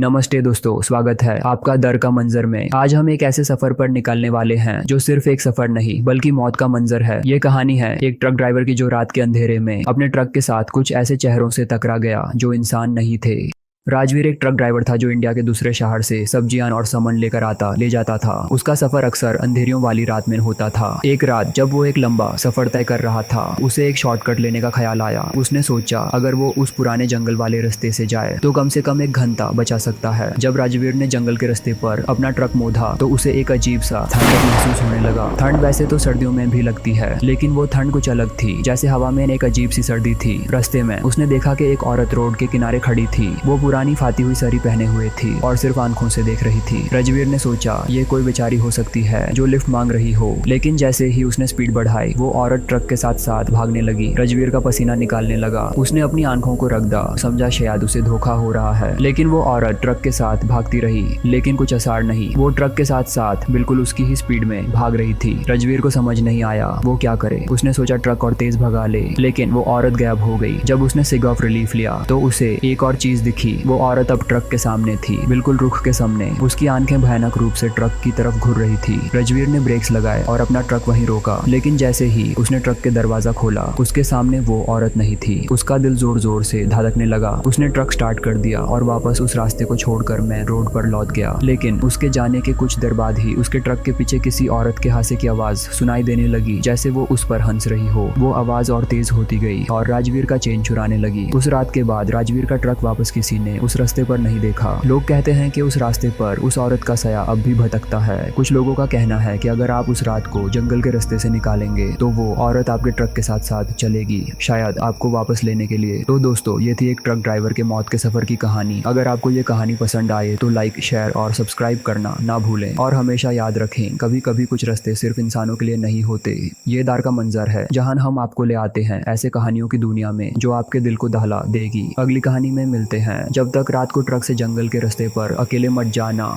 नमस्ते दोस्तों, स्वागत है आपका दर का मंजर में। आज हम एक ऐसे सफर पर निकलने वाले हैं जो सिर्फ एक सफर नहीं बल्कि मौत का मंजर है। ये कहानी है एक ट्रक ड्राइवर की जो रात के अंधेरे में अपने ट्रक के साथ कुछ ऐसे चेहरों से टकरा गया जो इंसान नहीं थे। राजवीर एक ट्रक ड्राइवर था जो इंडिया के दूसरे शहर से सब्जियां और सामान लेकर ले जाता था। उसका सफर अक्सर अंधेरियों वाली रात में होता था। एक रात जब वो एक लंबा सफर तय कर रहा था, उसे एक शॉर्टकट लेने का ख्याल आया। उसने सोचा अगर वो उस पुराने जंगल वाले रास्ते से जाए तो कम से कम एक घंटा बचा सकता है। जब राजवीर ने जंगल के रास्ते पर अपना ट्रक मोड़ा तो उसे एक अजीब सा ठंडक महसूस होने लगा। ठंड वैसे तो सर्दियों में भी लगती है, लेकिन वो ठंड कुछ अलग थी। जैसे हवा में एक अजीब सी सर्दी थी। रास्ते में उसने देखा कि एक औरत रोड के किनारे खड़ी थी। वो पुरानी फाती हुई साड़ी पहने हुए थी और सिर्फ आंखों से देख रही थी। राजवीर ने सोचा ये कोई बेचारी हो सकती है जो लिफ्ट मांग रही हो, लेकिन जैसे ही उसने स्पीड बढ़ाई वो औरत ट्रक के साथ साथ भागने लगी। राजवीर का पसीना निकालने लगा। उसने अपनी आंखों को रगदा, समझा शायद उसे धोखा हो रहा है, लेकिन वो औरत ट्रक के साथ भागती रही। लेकिन कुछ असर नहीं, वो ट्रक के साथ साथ बिल्कुल उसकी ही स्पीड में भाग रही थी। राजवीर को समझ नहीं आया वो क्या करे। उसने सोचा ट्रक और तेज भगा ले, लेकिन वो औरत गायब हो गई। जब उसने सिग ऑफ रिलीफ लिया तो उसे एक और चीज दिखी। वो औरत अब ट्रक के सामने थी, बिल्कुल रुख के सामने। उसकी आंखें भयानक रूप से ट्रक की तरफ घूर रही थी। राजवीर ने ब्रेक्स लगाए और अपना ट्रक वहीं रोका, लेकिन जैसे ही उसने ट्रक के दरवाजा खोला उसके सामने वो औरत नहीं थी। उसका दिल जोर जोर से धड़कने लगा। उसने ट्रक स्टार्ट कर दिया और वापस उस रास्ते को छोड़कर मैं रोड पर लौट गया। लेकिन उसके जाने के कुछ देर बाद ही उसके ट्रक के पीछे किसी औरत के हासे की आवाज सुनाई देने लगी, जैसे वो उस पर हंस रही हो। वो आवाज और तेज होती गई और राजवीर का चेन चुराने लगी। उस रात के बाद राजवीर का ट्रक वापस किसी ने उस रास्ते पर नहीं देखा। लोग कहते हैं कि उस रास्ते पर उस औरत का साया अब भी भटकता है। कुछ लोगों का कहना है कि अगर आप उस रात को जंगल के रास्ते से निकालेंगे तो वो औरत आपके ट्रक के साथ साथ चलेगी, शायद आपको वापस लेने के लिए। तो दोस्तों, ये थी एक ट्रक ड्राइवर के मौत के सफर की कहानी। अगर आपको ये कहानी पसंद आए तो लाइक, शेयर और सब्सक्राइब करना ना भूलें। और हमेशा याद रखें, कभी कभी कुछ रास्ते सिर्फ इंसानों के लिए नहीं होते। ये दार का मंजर है जहां हम आपको ले आते हैं ऐसे कहानियों की दुनिया में जो आपके दिल को दहला देगी। अगली कहानी में मिलते हैं। जब तक रात को ट्रक से जंगल के रास्ते पर अकेले मत जाना।